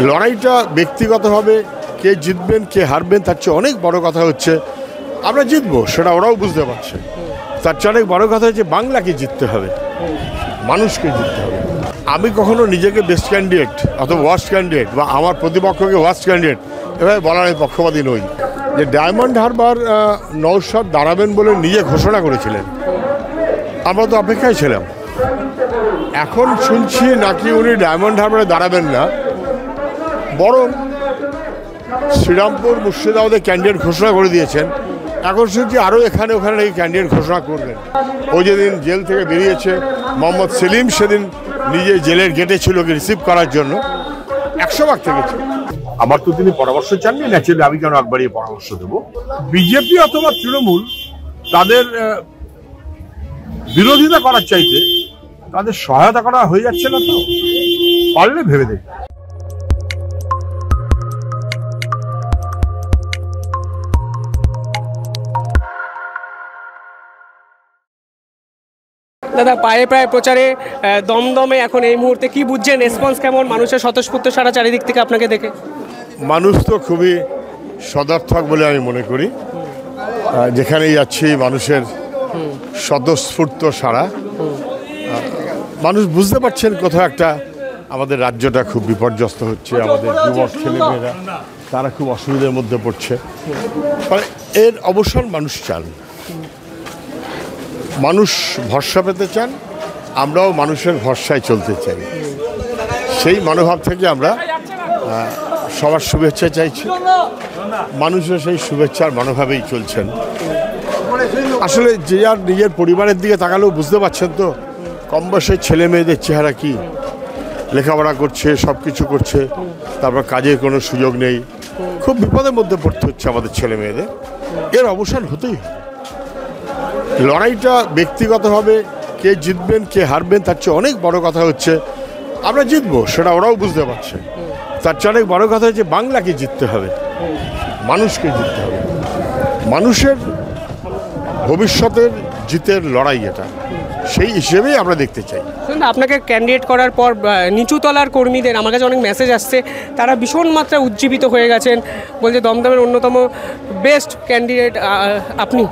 লড়াইটা ব্যক্তিগতভাবে কে জিতবেন কে হারবেন তার চেয়ে অনেক বড় কথা হচ্ছে আমরা জিতবো, সেটা ওরাও বুঝতে পারছে। তার চেয়ে অনেক বড় কথা হচ্ছে বাংলাকে জিততে হবে, মানুষকে জিততে হবে। আমি কখনো নিজেকে বেস্ট ক্যান্ডিডেট অথবা ওয়ার্স্ট ক্যান্ডিডেট বা আমার প্রতিপক্ষকে ওয়ার্স্ট ক্যান্ডিডেট এভাবে বলার আমি পক্ষপাতী নই। যে ডায়মন্ড হারবার নওশাদ দাঁড়াবেন বলে নিজে ঘোষণা করেছিলেন, আমরা তো অপেক্ষায় ছিলাম। এখন শুনছি নাকি উনি ডায়মন্ড হারবারে দাঁড়াবেন না, বরং শ্রীরামপুর মুর্শিদাবাদে ক্যান্ডিডেট ঘোষণা করে দিয়েছেন। এখন শুনছি আরও এখানে ওখানে নাকি ক্যান্ডিডেট ঘোষণা করবেন। ও যেদিন জেল থেকে বেরিয়েছে মোহাম্মদ সেলিম সেদিন নিজে জেলের গেটে ছিল রিসিভ করার জন্য, 100 ভাগ থেকেছে। আমার তো তিনি পরামর্শ চাননি, ন্যাচুরালি আমি কেন একবারই পরামর্শ দেবো। বিজেপি অথবা তৃণমূল তাদের বিরোধিতা করার চাইতে তাদের সহায়তা করা হয়ে যাচ্ছে না, তো পারলে ভেবে দেখ। দাদা, পায়ে প্রায় প্রচারে দমদমে এখন এই মুহূর্তে কি বুঝছেন? রেসপন্স কেমন? মানুষের স্বতঃস্ফূর্ত সারা চারিদিক থেকে আপনাকে দেখে? মানুষ তো খুবই সদর্থক বলে আমি মনে করি। যেখানেই যাচ্ছি মানুষের স্বতঃস্ফূর্ত সারা। মানুষ বুঝতে পারছেন কোথাও একটা আমাদের রাজ্যটা খুব বিপর্যস্ত হচ্ছে, আমাদের যুবক ছেলেমেয়েরা তারা খুব অসুবিধার মধ্যে পড়ছে। মানে এর অবসান মানুষ চান, মানুষ ভরসা পেতে চান, আমরাও মানুষের ভরসায় চলতে চাই। সেই মনোভাব থেকে আমরা সবার শুভেচ্ছা চাইছি, মানুষও সেই শুভেচ্ছার মনোভাবেই চলছেন। আসলে যে আর নিজের পরিবারের দিকে তাকালেও বুঝতে পারছেন তো কম বয়সের ছেলে মেয়েদের চেহারা কি, লেখাপড়া করছে, সব কিছু করছে, তারপর কাজের কোনো সুযোগ নেই, খুব বিপদের মধ্যে পড়তে হচ্ছে আমাদের ছেলে মেয়েদের। এর অবসান হতেই হবে। লড়াইটা ব্যক্তিগতভাবে কে জিতবেন কে হারবেন তার চেয়ে অনেক বড় কথা হচ্ছে আমরা জিতবো, সেটা ওরাও বুঝতে পারছে। তার চেয়ে অনেক বড় কথা হচ্ছে বাংলাকে জিততে হবে, মানুষকে জিততে হবে। মানুষের ভবিষ্যতের জিতের লড়াই এটা, সেই হিসেবেই আমরা দেখতে চাই। আপনাকে ক্যান্ডিডেট করার পর নিচু তলার কর্মীদের আমার কাছে অনেক মেসেজ আসছে, তারা ভীষণ মাত্রায় উজ্জীবিত হয়ে গেছেন, বলছে দমদমের অন্যতম বেস্ট ক্যান্ডিডেট আপনি।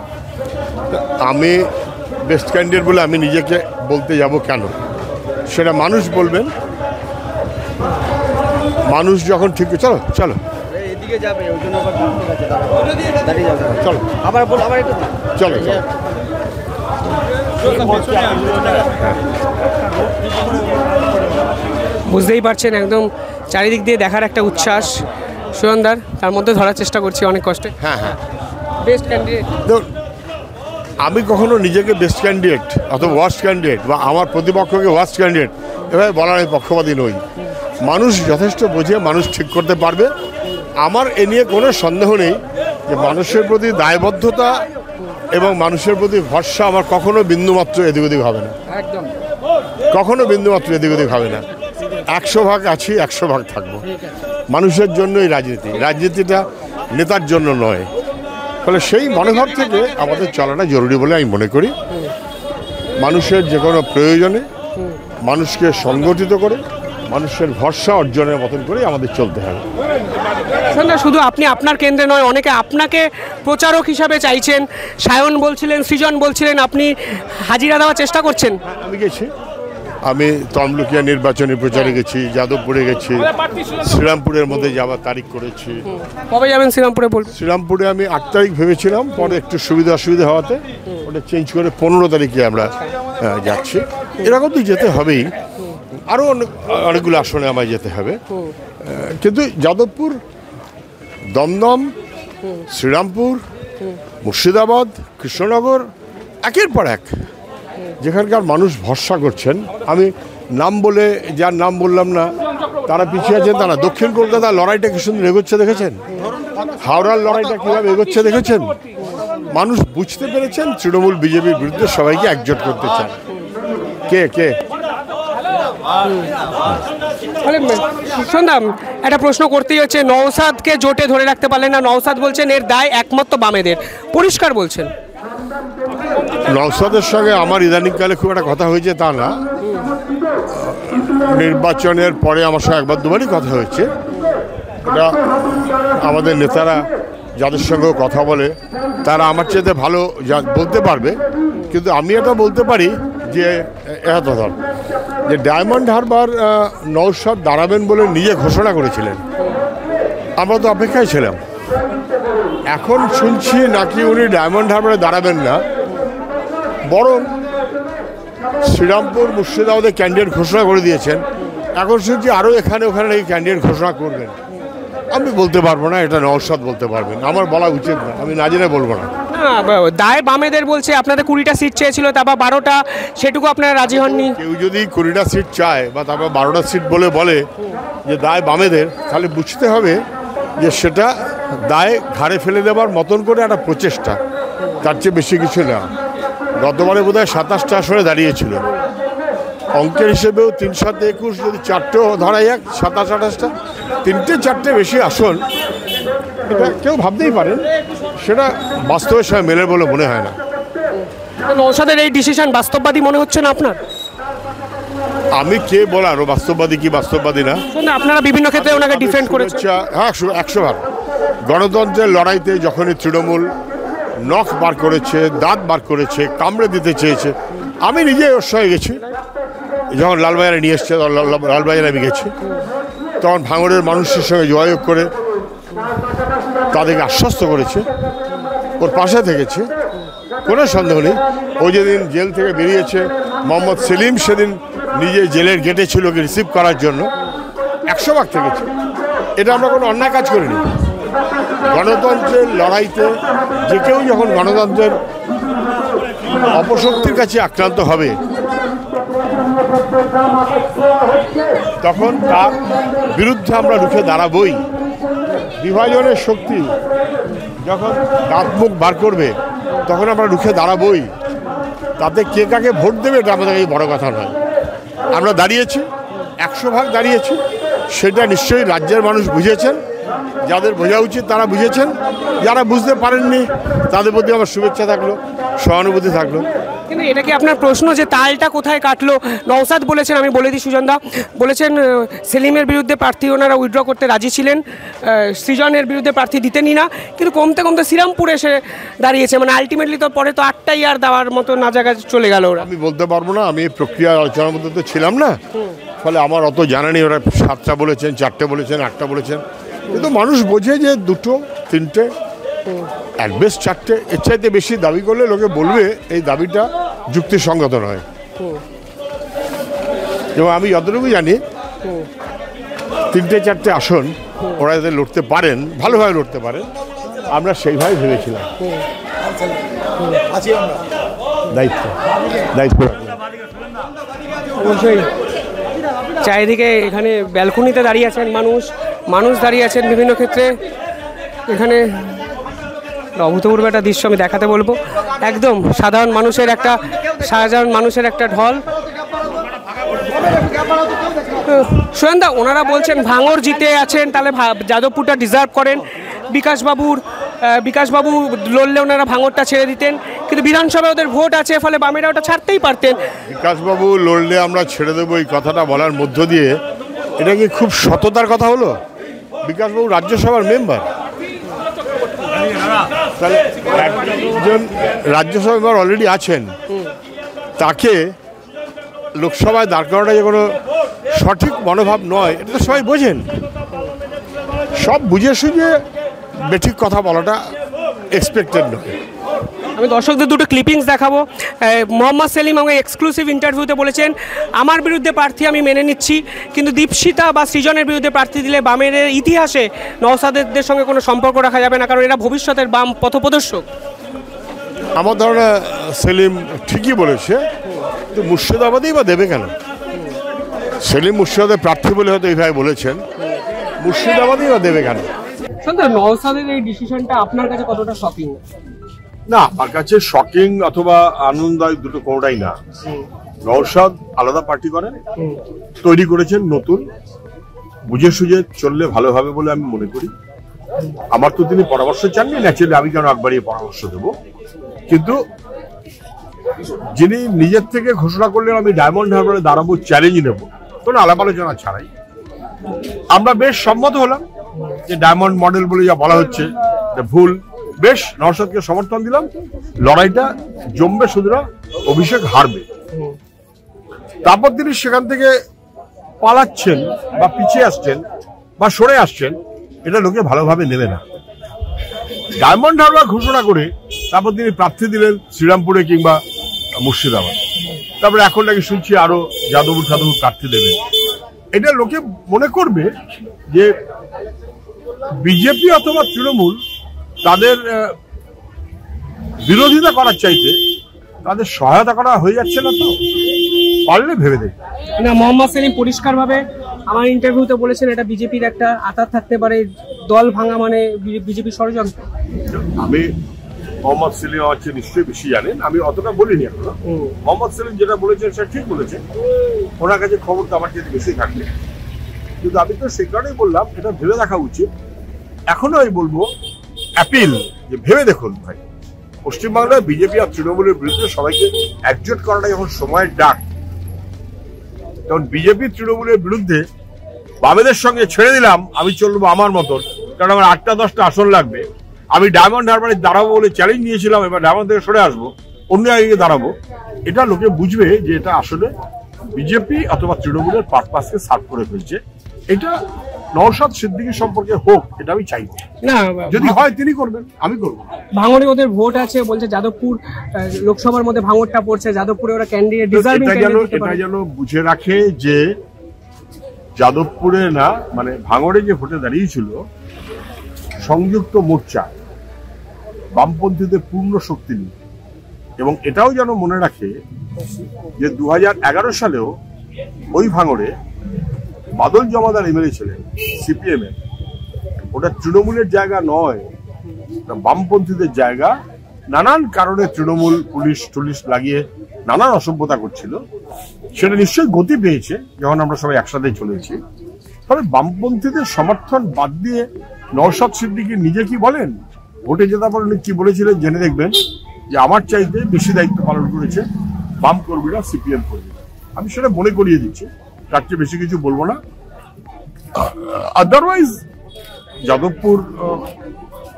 আমি বেস্ট ক্যান্ডিডেট বলে আমি নিজেকে বলতে যাব কেন? সেটা মানুষ বলবেন। মানুষ যখন ঠিক চলো চলো এদিকে যাবে, চলো আবার চলো বুঝতেই পারছেন একদম চারিদিক দিয়ে দেখার একটা উচ্ছ্বাস সুয়নদার, তার মধ্যে ধরার চেষ্টা করছি অনেক কষ্টে। হ্যাঁ হ্যাঁ, বেস্ট ক্যান্ডিডেট। আমি কখনো নিজেকে বেস্ট ক্যান্ডিডেট অথবা ওয়ার্স্ট ক্যান্ডিডেট বা আমার প্রতিপক্ষকে ওয়ার্স্ট ক্যান্ডিডেট এভাবে বলার আমি পক্ষপাতী নই। মানুষ যথেষ্ট বোঝে, মানুষ ঠিক করতে পারবে। আমার এ নিয়ে কোনো সন্দেহ নেই যে মানুষের প্রতি দায়বদ্ধতা এবং মানুষের প্রতি ভরসা আমার কখনো বিন্দুমাত্র এদিক ওদিক হবে না, একদম কখনো বিন্দুমাত্র এদিক ওদিক হবে না। 100 ভাগ আছি, 100 ভাগ থাকবো। মানুষের জন্যই রাজনীতি, রাজনীতিটা নেতার জন্য নয়। ফলে সেই মনোভাব থেকে আমাদের চলাটা জরুরি বলে আমি মনে করি। মানুষের যে কোনো প্রয়োজনে মানুষকে সংগঠিত করে মানুষের ভরসা অর্জনের মতন করে আমাদের চলতে হবে। শুধু আপনি আপনার কেন্দ্রে নয়, অনেকে আপনাকে প্রচারক হিসাবে চাইছেন। সায়ন বলছিলেন, সৃজন বলছিলেন, আপনি হাজিরা দেওয়ার চেষ্টা করছেন। আমি গেছি, আমি তমলুকিয়া নির্বাচনী প্রচারে গেছি, যাদবপুরে গেছি, শ্রীরামপুরের মধ্যে যাওয়ার তারিখ করেছি। কবে যাবেন শ্রীরামপুরে? বলবেন। শ্রীরামপুরে আমি 8 তারিখ ভেবেছিলাম, পরে একটু অসুবিধা হওয়াতে ওটা চেঞ্জ করে 15 তারিখে আমরা যাচ্ছি। এরকম তো যেতে হবেই, আরও অনেকগুলো আসনে আমায় যেতে হবে। কিন্তু যাদবপুর, দমদম, শ্রীরামপুর, মুর্শিদাবাদ, কৃষ্ণনগর একের পর এক যেখানকার মানুষ ভরসা করছেন। আমি নাম বলে যার নাম বললাম না তারা পিছিয়ে আছেন তা না। দক্ষিণ কলকাতার লড়াইটা কি সুন্দর এগোচ্ছে দেখেছেন, হাওড়ার লড়াইটা কীভাবে এগোচ্ছে দেখেছেন। মানুষ বুঝতে পেরেছেন তৃণমূল বিজেপির বিরুদ্ধে সবাইকে একজোট করতে চান। কে কে শুনলাম একটা প্রশ্ন করতেই হচ্ছে, নওশাদকে জোটে ধরে রাখতে পারলেন না। নওশাদ বলছেন এর দায় একমাত্র বামেদের, পরিষ্কার বলছেন। নওশাদের সঙ্গে আমার ইদানিংকালে খুব একটা কথা হয়েছে তা না, নির্বাচনের পরে আমার সঙ্গে একবার দুবারই কথা হয়েছে। এটা আমাদের নেতারা যাদের সঙ্গে কথা বলে তারা আমার চেয়ে ভালো বলতে পারবে, কিন্তু আমি এটা বলতে পারি যে এত ধর যে ডায়মন্ড হারবার নওশাদ দাঁড়াবেন বলে নিজে ঘোষণা করেছিলেন, আমরা তো অপেক্ষায় ছিলাম। এখন শুনছি নাকি উনি ডায়মন্ড হারবারে দাঁড়াবেন না, বরং শ্রীরামপুর মুর্শিদাবাদে ক্যান্ডিডেট ঘোষণা করে দিয়েছেন। এখন শুনছি আরও এখানে ওখানে নাকি ক্যান্ডিডেট ঘোষণা করবেন। আমি বলতে পারবো না, এটা নওশাদ বলতে পারবেন, আমার বলা উচিত না, আমি না জেনে বলবো না। দায় বামেদের বলছে আপনাদের 20টা সিট চেয়েছিল, তারপর 12টা, সেটুকু আপনারা রাজি হননি। কেউ যদি 20টা সিট চায় বা তারপর 12টা সিট বলে যে দায় বামেদের, তাহলে বুঝতে হবে যে সেটা দায় ঘাড়ে ফেলে দেওয়ার মতন করে একটা প্রচেষ্টা, তার চেয়ে বেশি কিছু না। গতবারে বোধ হয় 27টা আসনে দাঁড়িয়েছিল, অঙ্কের হিসেবেও 3 × 7 = 21, যদি 4টেও ধরা যাক 27 28টা, 3-4টে বেশি আসন, এটা কেউ ভাবতেই পারেন, সেটা বাস্তবের সঙ্গে মেলে বলে মনে হয় না। নওশাদের এই ডিসিশন বাস্তববাদী মনে হচ্ছে না আপনার? আমি কে বলার বাস্তববাদী কি বাস্তববাদী না, আপনারা বিভিন্ন ক্ষেত্রে ওনাকে ডিফেন্ড করেছেন। হ্যাঁ, 100 বার। গণতন্ত্রের লড়াইতে যখনই তৃণমূল নখ বার করেছে, দাঁত বার করেছে, কামড়ে দিতে চেয়েছে, আমি নিজে ওর সঙ্গে গেছি। যখন লালবাজারে নিয়ে এসছে, লালবাজারে আমি গেছি, তখন ভাঙড়ের মানুষের সঙ্গে যোগাযোগ করে তাদেরকে আশ্বস্ত করেছে, ওর পাশে থেকেছে, কোনো সন্দেহ নেই। ও যেদিন জেল থেকে বেরিয়েছে, মোহাম্মদ সেলিম সেদিন নিজে জেলের গেটে ছিল ওকে রিসিভ করার জন্য, 100 ভাগ থেকেছে। এটা আমরা কোনো অন্যায় কাজ করিনি। গণতন্ত্রের লড়াইতে যে কেউ যখন গণতন্ত্রের অপশক্তির কাছে আক্রান্ত হবে, তখন তার বিরুদ্ধে আমরা রুখে দাঁড়াবই। বিভাজনের শক্তি যখন দাঁত মুখ বার করবে, তখন আমরা রুখে দাঁড়াবই। তাতে কে কাকে ভোট দেবে এটা আমাদের এই বড় কথা নয়। আমরা দাঁড়িয়েছি, 100 ভাগ দাঁড়িয়েছি, সেটা নিশ্চয়ই রাজ্যের মানুষ বুঝেছেন। যাদের বোঝা উচিত তারা বুঝেছেন, যারা বুঝতে পারেননি তাদের প্রতি আমার শুভেচ্ছা থাকলো, সহানুভূতি থাকলো। কিন্তু এটা কি আপনার প্রশ্ন যে তালটা কোথায় কাটলো? নওশাদ বলেছেন, আমি বলে দিই সুজনদা, বলেছেন সেলিমের বিরুদ্ধে প্রার্থী ওনারা উইথড্র করতে রাজি ছিলেন, সৃজনের বিরুদ্ধে প্রার্থী দিতেনই না, কিন্তু কমতে কমতে শ্রীরামপুরে এসে দাঁড়িয়েছে। মানে আলটিমেটলি তো পরে তো 8টাই আর দেওয়ার মতো না জায়গায় চলে গেল ওরা। আমি বলতে পারবো না, আমি প্রক্রিয়া আলোচনার মধ্যে তো ছিলাম না, ফলে আমার অত জানা নেই। ওরা 7টা বলেছেন, 4টে বলেছেন, 8টা বলেছেন, কিন্তু মানুষ বোঝে যে 2, 3টে, এক বেশ 4টে, এর চাইতে বেশি দাবি করলে লোকে বলবে এই দাবিটা যুক্তিসঙ্গত নয়। এবং আমি যতটুকু জানি 3-4টে আসন ওরা যাতে লড়তে পারেন, ভালোভাবে লড়তে পারেন, আমরা সেইভাবে ভেবেছিলাম। দায়িত্ব অবশ্যই। চারিদিকে এখানে ব্যালকনিতে দাঁড়িয়ে আছেন মানুষ দাঁড়িয়ে আছেন বিভিন্ন ক্ষেত্রে। এখানে অভূতপূর্ব একটা দৃশ্য আমি দেখাতে বলবো, একদম সাধারণ মানুষের একটা ঢল। সুরেন্দা, ওনারা বলছেন ভাঙড় জিতে আছেন, তাহলে যাদবপুরটা ডিজার্ভ করেন। বিকাশবাবু লড়লে ওনারা ভাঙড়টা ছেড়ে দিতেন, কিন্তু বিধানসভায় ওদের ভোট আছে, ফলে বামেরা ওটা ছাড়তেই পারতেন। বিকাশবাবু লড়লে আমরা ছেড়ে দেবো এই কথাটা বলার মধ্য দিয়ে এটা কি খুব সততার কথা হলো? বিকাশবাবু রাজ্যসভার মেম্বার, তাহলে একজন রাজ্যসভা মেম্বার অলরেডি আছেন, তাকে লোকসভায় দাঁড় করাটা যে কোনো সঠিক মনোভাব নয়, এটা তো সবাই বোঝেন। সব বুঝে সুঝে বেঠিক কথা বলাটা এক্সপেক্টেড নয়। আমি দর্শকদের দুটো ক্লিপিংস দেখাবো। মোহাম্মদ সেলিম আমাকে এক্সক্লুসিভ ইন্টারভিউতে বলেছেন, আমার বিরুদ্ধে প্রার্থী আমি মেনে নিচ্ছি, কিন্তু দীপশিতা বা সৃজনের বিরুদ্ধে প্রার্থী দিলে বামের ইতিহাসে নওশাদের সঙ্গে কোনো সম্পর্ক রাখা যাবে না, কারণ এরা ভবিষ্যতের বাম পথপ্রদর্শক। আমার ধারণা সেলিম ঠিকই বলেছে, তো মুর্শিদাবাদেই বা দেবে কেন? সেলিম মুর্শিদাবাদের প্রার্থী বলে হয়তো এইভাবে বলেছেন, মুর্শিদাবাদেই বা দেবে কেন? নওশাদের এই ডিসিশনটা আপনার কাছে কতটা শকিং? না, আমার কাছে শকিং অথবা আনন্দদায়ক দুটো কোনোটাই না। নওশাদ আলাদা পার্টি করেন, তৈরি করেছেন নতুন, বুঝে সুঝে চললে ভালো হবে বলে আমি মনে করি। আমার তো তিনি পরামর্শ চাননি, ন্যাচুরালি আমি কেন একবারই পরামর্শ দেবো, কিন্তু যিনি নিজের থেকে ঘোষণা করলেন আমি ডায়মন্ড হারবারে দাঁড়াবো, চ্যালেঞ্জ নেব, কোনো আলাপ আলোচনা ছাড়াই, আমরা বেশ সম্মত হলাম। যে ডায়মন্ড মডেল বলে যা বলা হচ্ছে ভুল। বেশ, নওশাদকে সমর্থন দিলাম, লড়াইটা জমবে, সুতরাং অভিষেক হারবে। তারপর তিনি সেখান থেকে পালাচ্ছেন বা পিছিয়ে আসছেন বা সরে আসছেন, এটা লোকে ভালোভাবে নেবে না। ডায়মন্ড হারবার ঘোষণা করে তারপর তিনি প্রার্থী দিলেন শ্রীরামপুরে কিংবা মুর্শিদাবাদ। তারপরে এখন নাকি শুনছি আরো যাদবপুর প্রার্থী দেবেন। এটা লোকে মনে করবে যে বিজেপি অথবা তৃণমূল তাদের বিরোধিতা করার চাইতে তাদের সহায়তা করা হয়ে যাচ্ছে না। তো পারলে ভেবে দেখ না, মোহাম্মদ সেলিম পরিষ্কারভাবে আমার ইন্টারভিউতে বলেছেন এটা বিজেপির একটা আতাত থাকতে পারে, দল ভাঙা মানে বিজেপির ষড়যন্ত্র। আমি মোহাম্মদ সেলিম হচ্ছে নিশ্চয়ই বেশি জানেন, আমি অতটা বলিনি এখনো। মোহাম্মদ সেলিম যেটা বলেছেন সেটা ঠিক বলেছেন, ওনার কাছে খবর তো আমার কাছে বেশি থাকবে। কিন্তু আমি তো সেই কারণেই বললাম এটা ভেবে দেখা উচিত। এখনো আমি বলবো অ্যাপিল যে ভেবে দেখুন ভাই, পশ্চিমবাংলায় বিজেপি আর তৃণমূলের বিরুদ্ধে সবাইকে একজোট করাটা যখন সময়ের ডাক, তখন বিজেপি তৃণমূলের বিরুদ্ধে বামেদের সঙ্গে ছেড়ে দিলাম আমি চলবো আমার মতন, কারণ আমার 8টা-10টা আসন লাগবে, আমি ডায়মন্ড হারবারে দাঁড়াবো বলে চ্যালেঞ্জ নিয়েছিলাম, এবার ডায়মন্ড থেকে সরে আসবো, অন্য জায়গায় দাঁড়াবো, এটা লোকে বুঝবে যে এটা আসলে বিজেপি অথবা তৃণমূলের পারপাসকে সার্ভ করে ফেলছে। এটা নওশাদ সিদ্দিকী সম্পর্কে হোক, এটা আমি চাইব না, যদি হয় তিনি করবেন, আমি করবো। ভাঙড়ে ওদের ভোট আছে বলছে, যাদবপুর লোকসভার মধ্যে ভাঙড়টা পড়ছে, যাদবপুরে ওরা ক্যান্ডিডেট ডিজার্ভিং ক্যান্ডিডেট। এটা যেন বুঝে রাখে যে যাদবপুরে না, মানে ভাঙড়ে যে ভোটে দাঁড়িয়েছিল সংযুক্ত মোর্চা, বামপন্থীদের পূর্ণ শক্তি নিয়ে। এবং এটাও যেন মনে রাখে যে 2011 সালেও ওই ভাঙড়ে বাদল জমাদার এমএলএ ছিলেন সিপিএম এর, ওটা তৃণমূলের জায়গা নয়, বামপন্থীদের জায়গা। নানান কারণে তৃণমূল পুলিশ লাগিয়ে নানান অসভ্যতা করছিল, সেটা নিশ্চয়ই গতি পেয়েছে যখন আমরা সবাই একসাথে চলেছি। তবে বামপন্থীদের সমর্থন বাদ দিয়ে নওশাদ সিদ্দিকী নিজে কি বলেন, ভোটে জেতার পর উনি কি বলেছিলেন জেনে দেখবেন, যে আমার চাইতে বেশি দায়িত্ব পালন করেছে বাম কর্মীরা, সিপিএম কর্মীরা। আমি সেটা মনে করিয়ে দিচ্ছি, তার চেয়ে বেশি কিছু বলবো না। আদারওয়াইজ যাদবপুর,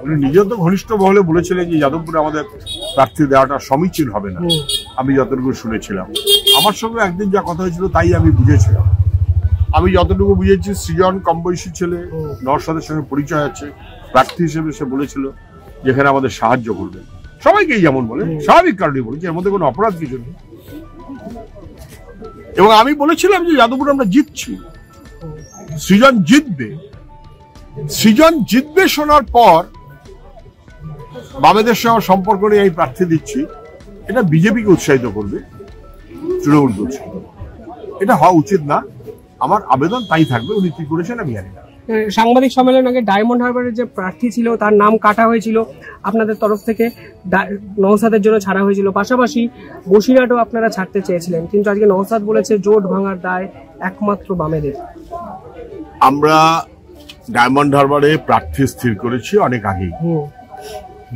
উনি নিজেও তো ঘনিষ্ঠ মহলে বলেছিলেন যে যাদবপুরে আমাদের প্রার্থী দেওয়াটা সমীচীন হবে না। আমি যতটুকু শুনেছিলাম, আমার সঙ্গে একদিন যা কথা হয়েছিল তাই আমি বুঝেছিলাম। আমি যতটুকু বুঝেছি, সৃজন কম বয়সী ছেলে, নওশাদের সঙ্গে পরিচয় আছে, প্রার্থী হিসেবে সে বলেছিল যেখানে আমাদের সাহায্য করবে। সবাইকেই যেমন বলে, স্বাভাবিক কারণেই বলেছে, এর মধ্যে কোনো অপরাধ কিছু নেই। এবং আমি বলেছিলাম যে যাদবপুর আমরা জিতছি, সৃজন জিতবে। সৃজন জিতবে শোনার পর বামেদের সঙ্গে সম্পর্ক নিয়ে এই প্রার্থী দিচ্ছি, এটা বিজেপিকে উৎসাহিত করবে, তৃণমূলকে উৎসাহিত করবে। এটা হওয়া উচিত না। আমার আবেদন তাই থাকবে, উনি কি করেছেন আমি জানি না। সাংবাদিক সম্মেলন আগে ডায়মন্ড হারবারের যে প্রার্থী ছিল তার নাম কাটা হয়েছিল আপনাদের তরফ থেকে, নওশাদের জন্য ছাড়া হয়েছিল, পাশাপাশি বসিরহাটও আপনারা ছাড়তে চেয়েছিলেন, কিন্তু আজকে নওশাদ বলেছে জোট ভাঙার দায় একমাত্র বামেদের। আমরা ডায়মন্ড হারবারে প্রার্থী স্থির করেছি অনেক আগেই,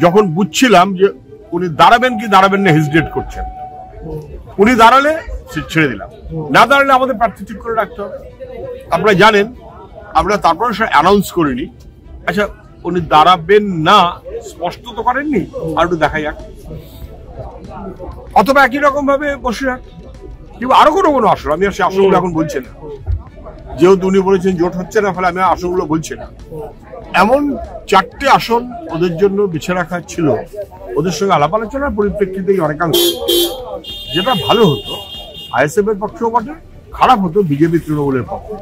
যখন বুঝছিলাম যে উনি দাঁড়াবেন কি দাঁড়াবেন না হেজিটেট করছেন। উনি দাঁড়ালে ছেড়ে দিলাম, না দাঁড়ালে আমাদের প্রার্থী ঠিক করে রাখতে হবে। আপনারা জানেন আমরা তারপরে সেটা অ্যানাউন্স করিনি। আচ্ছা, উনি দাঁড়াবেন না স্পষ্ট তো করেননি, আর একটু দেখা যাক, অথবা একই রকম ভাবে বসিরহাট কিংবা আরো কোনো আসন, আমি আর সে আসনগুলো এখন বলছি না, যেহেতু উনি বলেছেন জোট হচ্ছে না, ফলে আমি আসনগুলো বলছি না। এমন 4টে আসন ওদের জন্য বেছে রাখা ছিল, ওদের সঙ্গে আলাপ আলোচনার পরিপ্রেক্ষিতেই অনেকাংশ। যেটা ভালো হতো আইএসএফ এর পক্ষেও বটে, খারাপ হতো বিজেপি তৃণমূলের পক্ষে।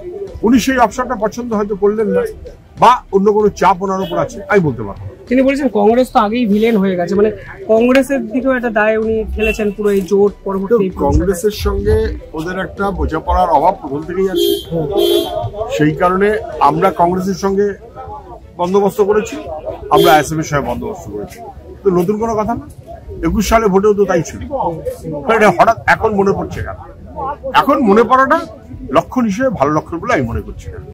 উনি সেই অপশনটা পছন্দ হয়তো করলেন না, বা অন্য কোনো চাপ ওনার উপর আছে, আমি বলতে পারবো। তিনি বলেছেন কংগ্রেস তো আগেই ভিলেন হয়ে গেছে, মানে কংগ্রেসের দিকেও একটা দায় উনি ঠেলেছেন পুরো এই জোট পরবর্তী। কংগ্রেসের সঙ্গে ওদের একটা বোঝাপড়ার অভাব প্রথম থেকেই আছে, সেই কারণে আমরা কংগ্রেসের সঙ্গে বন্দোবস্ত করেছি, আমরা আইএসএফ এর সঙ্গে বন্দোবস্ত করেছি। তো নতুন কোনো কথা না, 21 সালে ভোটেও তো তাই ছিল। এটা হঠাৎ এখন মনে পড়ছে কেন? এখন মনে পড়াটা লক্ষণ হিসেবে ভালো লক্ষণ বলে আমি মনে করছি না।